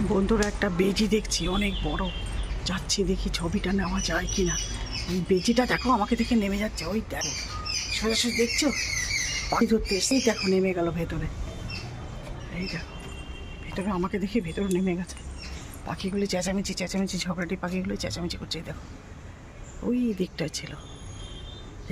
বন্ধুরা একটা বেজি দেখছি অনেক বড়, যাচ্ছি দেখি ছবিটা নেওয়া যায় কি না। ওই বেজিটা দেখো আমাকে দেখে নেমে যাচ্ছে, ওই দেখো সোজাসুজি দেখছো, পাখি ধরতে এসেই দেখো নেমে গেল ভেতরে। এই দেখো ভেতরে আমাকে দেখে ভেতরে নেমে গেছে। পাখিগুলি চেঁচামেচি চেঁচামেচি, ঝগড়াটি পাখিগুলো চেঁচামেচি করছে। এই দেখো ওই দিকটায় ছিল,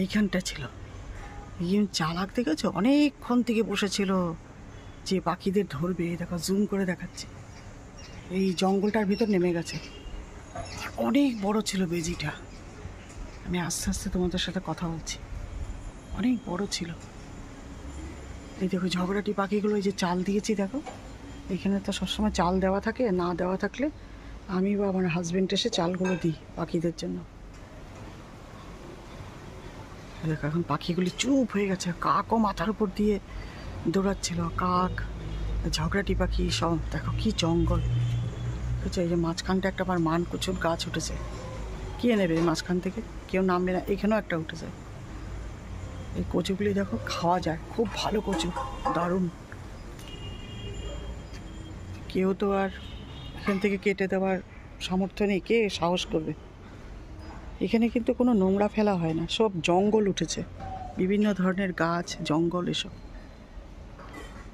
এইখানটা ছিল। চালাক দেখেছো, অনেকক্ষণ থেকে বসেছিল যে পাখিদের ধরবে। দেখো জুম করে দেখাচ্ছে, এই জঙ্গলটার ভিতর নেমে গেছে। অনেক বড় ছিল বেজিটা, আমি আস্তে আস্তে তোমাদের সাথে কথা বলছি, অনেক বড় ছিল। এই দেখো ঝগড়াটি পাখিগুলো, এই যে চাল দিয়েছি দেখো, এখানে তো সবসময় চাল দেওয়া থাকে, না দেওয়া থাকলে আমি বা আমার হাজব্যান্ড এসে চালগুলো দিই পাখিদের জন্য। দেখো এখন পাখিগুলি চুপ হয়ে গেছে, কাকও মাথার উপর দিয়ে দৌড়াচ্ছিল, কাক, ঝগড়াটি পাখি সব। দেখো কি জঙ্গল, বুঝছো? এই যে মাঝখানটা একটা আবার মানকুচুর গাছ উঠেছে, কে নেবে মাঝখান থেকে, কেউ নামবে না। এখানেও একটা উঠেছে, এই কচুগুলি দেখো খাওয়া যায়, খুব ভালো কচু, দারুণ। কেউ তো আর এখান থেকে কেটে দেওয়ার সামর্থ্য নেই, কে সাহস করবে। এখানে কিন্তু কোনো নোংরা ফেলা হয় না, সব জঙ্গল উঠেছে, বিভিন্ন ধরনের গাছ জঙ্গল এসব।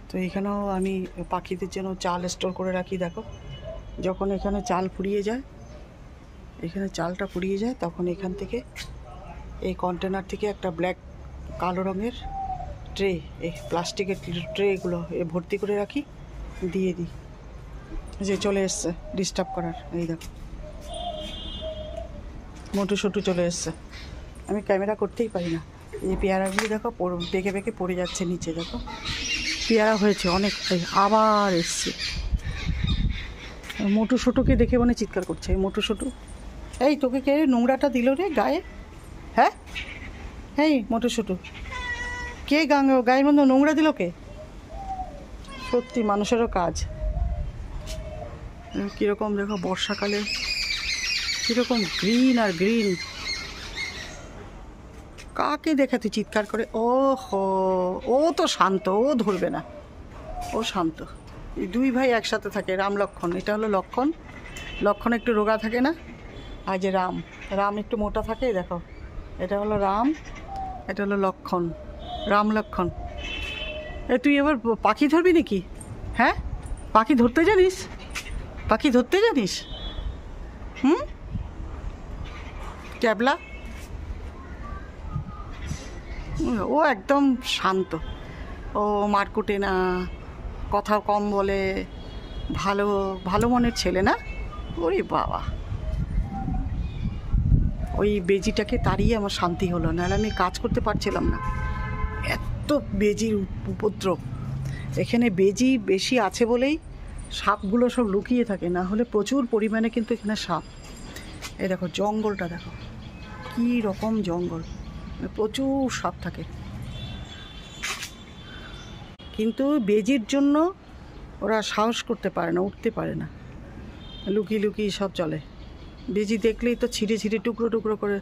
তো এখানেও আমি পাখিদের জন্য চাল স্টোর করে রাখি। দেখো যখন এখানে চাল ফুরিয়ে যায়, এখানে চালটা ফুরিয়ে যায়, তখন এখান থেকে এই কন্টেনার থেকে একটা ব্ল্যাক কালো রঙের ট্রে, এই প্লাস্টিকের ট্রেগুলো ভর্তি করে রাখি, দিয়ে দিই। যে চলে এসছে ডিস্টার্ব করার, এই দেখো মোটু সোটু চলে এসছে, আমি ক্যামেরা করতেই পারি না। এই পেয়ারাগুলি দেখো বেঁকে বেঁকে পড়ে যাচ্ছে নিচে, দেখো পেয়ারা হয়েছে অনেক, আবার এসছে। মোটু সোটুকে দেখে মনে চিৎকার করছে, এই মোটু সোটু, এই তোকে কে নোংরাটা দিল রে গায়ে? হ্যাঁ, এই মোটু সোটু, কে গায়ের মধ্যে নোংরা দিল কে? সত্যি মানুষেরও কাজ। কীরকম দেখো বর্ষাকালে কীরকম গ্রিন আর গ্রিন। কাকে দেখাতে চিৎকার করে? ও হো, ও তো শান্ত, ও ধরবে না, ও শান্ত। এই দুই ভাই একসাথে থাকে, রাম লক্ষণ। এটা হলো লক্ষণ, লক্ষণ একটু রোগা থাকে না, আর যে রাম, রাম একটু মোটা থাকে। দেখো এটা হলো রাম, এটা হলো লক্ষণ, রাম লক্ষণ। তুই এবার পাখি ধরবি নাকি? হ্যাঁ, পাখি ধরতে জানিস? পাখি ধরতে জানিস? ক্যাবলা, ও একদম শান্ত, ও মারকুটে না, কথা কম বলে, ভালো ভালো মনের ছেলে না। ওরে বাবা, ওই বেজিটাকে তাড়িয়ে আমার শান্তি হলো, নাহলে আমি কাজ করতে পারছিলাম না, এত বেজির উপদ্রব। এখানে বেজি বেশি আছে বলেই সাপগুলো সব লুকিয়ে থাকে, না হলে প্রচুর পরিমাণে কিন্তু এখানে সাপ। এই দেখো জঙ্গলটা দেখো কী রকম জঙ্গল, প্রচুর সাপ থাকে। কিন্তু বেজির জন্য ওরা সাহস করতে পারে না, উঠতে পারে না, লুকিয়ে লুকিয়ে সব চলে। বেজি দেখলেই তো ছিঁড়ে ছিঁড়ে টুকরো টুকরো করে,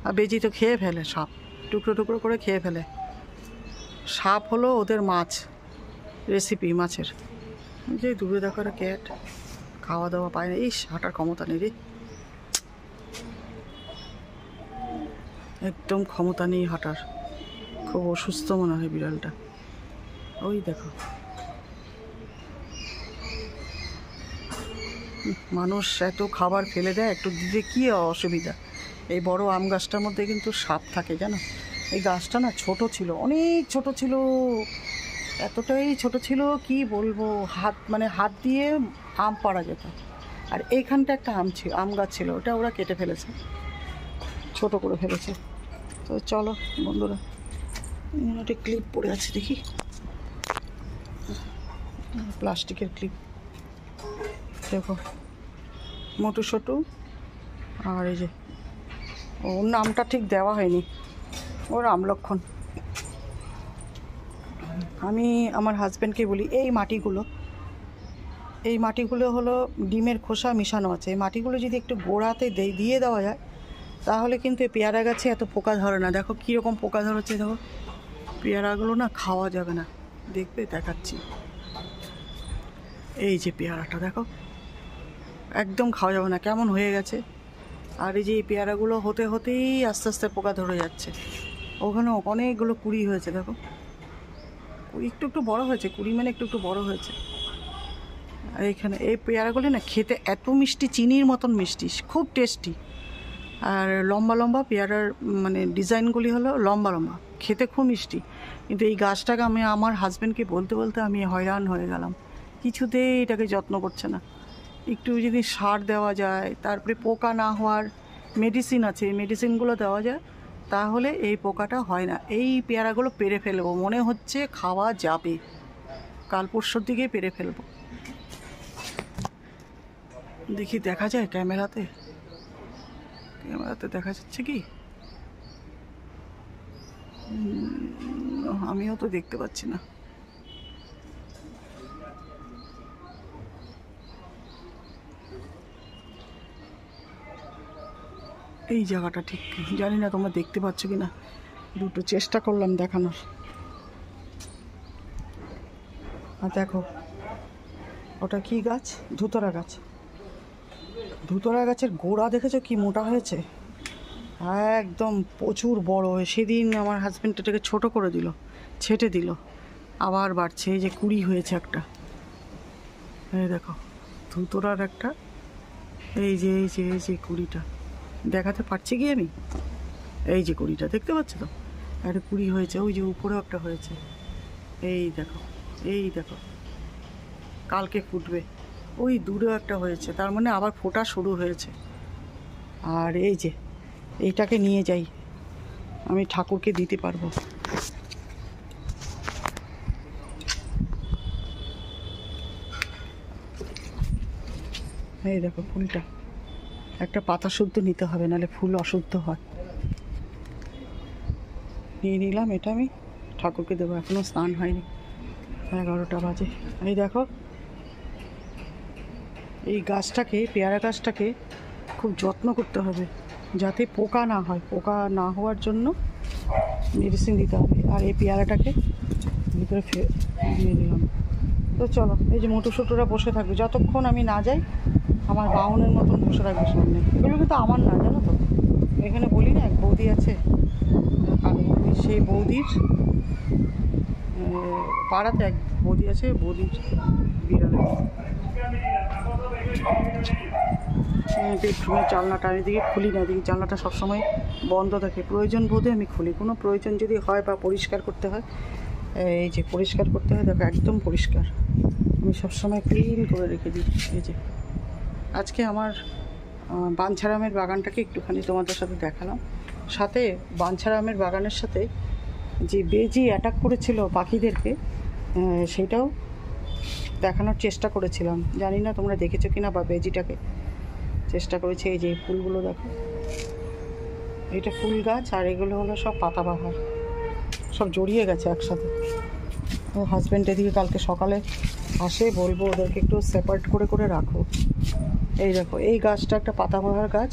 আর বেজি তো খেয়ে ফেলে সাপ, টুকরো টুকরো করে খেয়ে ফেলে। সাপ হলো ওদের মাছ, রেসিপি মাছের। যে দূরে দেখো একটা ক্যাট, খাওয়া দাওয়া পায় না, এই হাঁটার ক্ষমতা নেই রে, একদম ক্ষমতা নেই হাঁটার, খুব অসুস্থ মনে হয় বিড়ালটা। ওই দেখো মানুষ এত খাবার ফেলে দেয়, একটু দিতে কী অসুবিধা। এই বড় আম গাছটার মধ্যে কিন্তু সাপ থাকে জানো। এই গাছটা না ছোট ছিল, অনেক ছোট ছিল, এতটাই ছোট ছিল কি বলবো, হাত দিয়ে আম পাড়া যেত। আর এইখানটা একটা আম গাছ ছিল, ওটা ওরা কেটে ফেলেছে, ছোট করে ফেলেছে। তো চলো বন্ধুরা, একটা ক্লিপ পড়ে আছে দেখি, প্লাস্টিকের ক্লিপ। দেখো মোটু সোটু, আর এই যে ওর নামটা ঠিক দেওয়া হয়নি, ও রামলক্ষণ। আমি আমার হাজব্যান্ডকে বলি এই মাটিগুলো হলো ডিমের খোসা মিশানো আছে, এই মাটিগুলো যদি একটু গোড়াতে দিয়ে দেওয়া যায়, তাহলে কিন্তু এই পেয়ারা গাছে এত পোকা ধরে না। দেখো কীরকম পোকা ধরেছে, দেখো পেয়ারাগুলো না খাওয়া যাবে না, দেখবে দেখাচ্ছি। এই যে পেয়ারাটা দেখো একদম খাওয়া যাবে না, কেমন হয়ে গেছে। আর এই যে এই পেয়ারাগুলো হতে হতেই আস্তে আস্তে পোকা ধরে যাচ্ছে। ওখানেও অনেকগুলো কুড়ি হয়েছে, দেখো কুড়ি একটু একটু বড় হয়েছে, কুড়ি মানে একটু একটু বড় হয়েছে। আর এখানে এই পেয়ারাগুলি না খেতে এত মিষ্টি, চিনির মতন মিষ্টি, খুব টেস্টি। আর লম্বা লম্বা পেয়ারার মানে ডিজাইনগুলি হলো লম্বা লম্বা, খেতে খুব মিষ্টি। কিন্তু এই গাছটাকে আমি আমার হাজব্যান্ডকে বলতে বলতে আমি হয়রান হয়ে গেলাম, কিছুতেই এটাকে যত্ন করছে না। একটু যদি সার দেওয়া যায়, তারপরে পোকা না হওয়ার মেডিসিন আছে, এই মেডিসিনগুলো দেওয়া যায়, তাহলে এই পোকাটা হয় না। এই পেয়ারাগুলো পেরে ফেলবো, মনে হচ্ছে খাওয়া যাবে, কাল পরশুর দিকেই পেরে ফেলবো। দেখি দেখা যায় ক্যামেরাতে, ক্যামেরাতে দেখা যাচ্ছে কি? আমিও তো দেখতে পাচ্ছি না। এই জায়গাটা ঠিক জানি না তোমরা দেখতে পাচ্ছ কি না, দুটো চেষ্টা করলাম দেখানোর। আর দেখো ওটা কি গাছ? ধুতরা গাছ। ধুতরা গাছের গোড়া দেখেছো কি মোটা হয়েছে, একদম প্রচুর বড়। সেদিন আমার হাজব্যান্ড এটাকে ছোটো করে দিল, ছেটে দিল, আবার বাড়ছে। এই যে কুড়ি হয়েছে একটা, এই দেখো ধুতরার একটা, এই যে এই যে এই যে কুড়িটা দেখাতে পারছি কি আমি? এই যে কুড়িটা দেখতে পাচ্ছ তো, একটা কুড়ি হয়েছে। ওই যে উপরেও একটা হয়েছে, এই দেখো, এই দেখো কালকে ফুটবে। ওই দূরেও একটা হয়েছে, তার মানে আবার ফোটা শুরু হয়েছে। আর এই যে এইটাকে নিয়ে যাই, আমি ঠাকুরকে দিতে পারবো। এই দেখো ফুলটা, একটা পাতা শুদ্ধ নিতে হবে, নাহলে ফুল অশুদ্ধ হয়। নিয়ে নিলাম, এটা আমি ঠাকুরকে দেবো। এখনও স্নান হয়নি, 11টা বাজে। এই দেখো এই গাছটাকে, পেয়ারা গাছটাকে খুব যত্ন করতে হবে যাতে পোকা না হয়। পোকা না হওয়ার জন্য মেডিসিন দিতে হবে। আর এই পেয়ারাটাকে ভিতরে দিয়ে দিলাম। তো চলো, এই যে মোটু সুটুরা বসে থাকবে যতক্ষণ আমি না যাই, আমার বাউনের মতন বসে থাকবে সামনে। এগুলো কিন্তু আমার না, জানো তো, এখানে বলি না এক বৌদি আছে কালী বৌদি, সেই বৌদির পাড়াতে এক বৌদি আছে, বৌদির বিড়ালে। বেডরুমের জানলাটা আমি দিকে খুলি না, দিকে জানলাটা সবসময় বন্ধ থাকে, প্রয়োজন বোধে আমি খুলি। কোনো প্রয়োজন যদি হয় বা পরিষ্কার করতে হয়, এই যে পরিষ্কার করতে হয়, দেখো একদম পরিষ্কার, আমি সবসময় ক্লিন করে রেখে দিই। এই যে আজকে আমার বাঞ্ছারামের বাগানটাকে একটুখানি তোমাদের সাথে দেখালাম। সাথে বাঞ্ছারামের বাগানের সাথে যে বেজি অ্যাটাক করেছিল পাখিদেরকে, সেটাও দেখানোর চেষ্টা করেছিলাম। জানি না তোমরা দেখেছো কিনা, বা বেজিটাকে চেষ্টা করেছি। এই যে ফুলগুলো দেখো, এটা ফুল গাছ, আর এগুলো হলো সব পাতাবাহার, সব জড়িয়ে গেছে একসাথে। ও হাজব্যান্ড এদিকে কালকে সকালে আসে, বলবো ওদেরকে একটু সেপারেট করে করে রাখো। এই দেখো এই গাছটা একটা পাতাবাহার গাছ,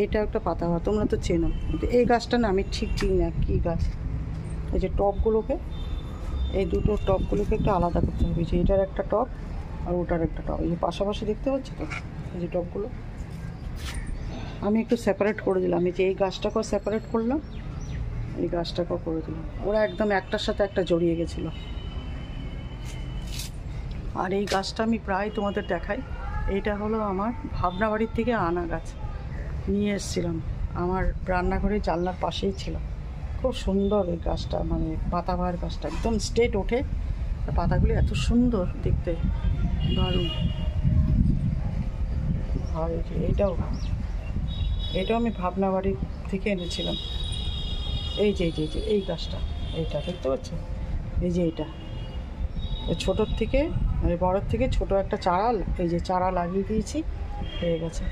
এইটা একটা পাতাবাহার, তোমরা তো চেনো। কিন্তু এই গাছটা না আমি ঠিক চিনি না কী গাছ। এই যে টবগুলোকে, এই দুটো টবগুলোকে একটু আলাদা করতে হবে। যে এটার একটা টব আর ওটার একটা টব, এই যে পাশাপাশি দেখতে পাচ্ছি তো, এই যে টবগুলো আমি একটু সেপারেট করে দিলাম। এই যে এই গাছটাকেও সেপারেট করলাম, এই গাছটাকেও করে দিলাম। ওরা একদম একটার সাথে একটা জড়িয়ে গেছিলো। আর এই গাছটা আমি প্রায় তোমাদের দেখাই। এইটা হলো আমার ভাবনা বাড়ির থেকে আনা গাছ, নিয়ে এসেছিলাম, আমার রান্নাঘরের জানলার পাশেই ছিল। খুব সুন্দর এই গাছটা, মানে পাতাবাহার গাছটা একদম স্ট্রেট ওঠে, পাতাগুলি এত সুন্দর দেখতে, দারুণ। আর এইটাও আমি ভাবনা বাড়ি থেকে এনেছিলাম। এই যে এই যে এই গাছটা, এইটা দেখতে পাচ্ছ, এই যে এইটা ছোটোর থেকে, মানে বড়োর থেকে ছোটো একটা চারা, এই যে চারা লাগিয়ে দিয়েছি, হয়ে গেছে।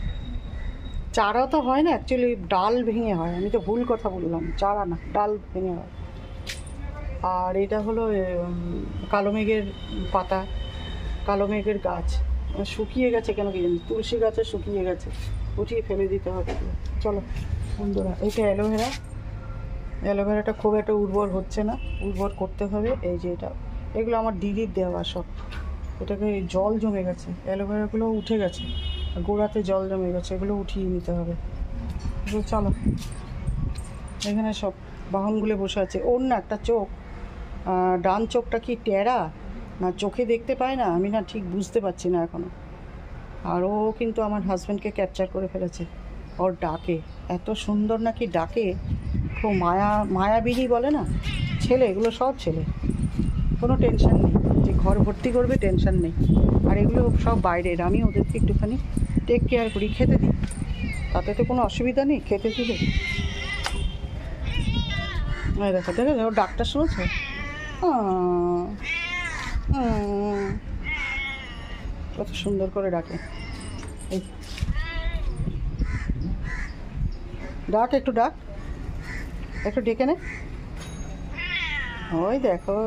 চারা তো হয় না অ্যাকচুয়ালি, ডাল ভেঙে হয়, আমি তো ভুল কথা বললাম, চারা না ডাল ভেঙে হয়। আর এটা হলো কালো মেঘের পাতা, কালো মেঘের গাছ, শুকিয়ে গেছে কেন কি জানি, তুলসী গাছে শুকিয়ে গেছে, উঠিয়ে ফেলে দিতে হবে। চলো বন্ধুরা, এটা অ্যালোভেরাটা খুব একটা উর্বর হচ্ছে না, উর্বর করতে হবে। এই যে এটা, এগুলো আমার দিদির দেওয়া সব, এটাকে জল জমে গেছে, অ্যালোভেরাগুলো উঠে গেছে, গোড়াতে জল জমে গেছে, এগুলো উঠিয়ে নিতে হবে। চলো, এখানে সব বাহনগুলো বসে আছে। ওর না একটা চোখ, ডান চোখটা কি টেরা না চোখে দেখতে পায় না, আমি না ঠিক বুঝতে পারছি না এখনও। আর ও কিন্তু আমার হাজব্যান্ডকে ক্যাপচার করে ফেলেছে। ওর ডাকে এত সুন্দর নাকি ডাকে, খুব মায়াবিনী বলে না, ছেলে, এগুলো সব ছেলে, কোনো টেনশন নেই, যে ঘর ভর্তি করবে টেনশন নেই। আর এগুলো সব বাইরের, আমি ওদেরকে একটুখানি টেক কেয়ার করি, খেতে দিই, তাতে তো কোনো অসুবিধা নেই খেতে দিলে। দেখো দেখো ও ডাক্তার শুনেছে, কত সুন্দর করে ডাকে। এই ডাক, একটু ডাক, একটু ডেকে নে। ওই দেখো,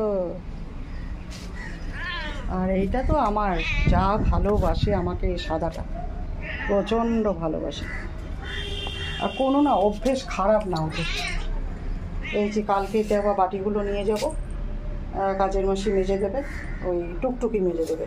আর এইটা তো আমার যা ভালোবাসে আমাকে, এই সাদাটা প্রচণ্ড ভালোবাসে। আর কোনো না অভ্যেস খারাপ না ওদের। এই যে কালকে দেওয়া বাটিগুলো নিয়ে যাব, কাজের মাসি মেজে দেবে, ওই টুকটুকি মেজে দেবে।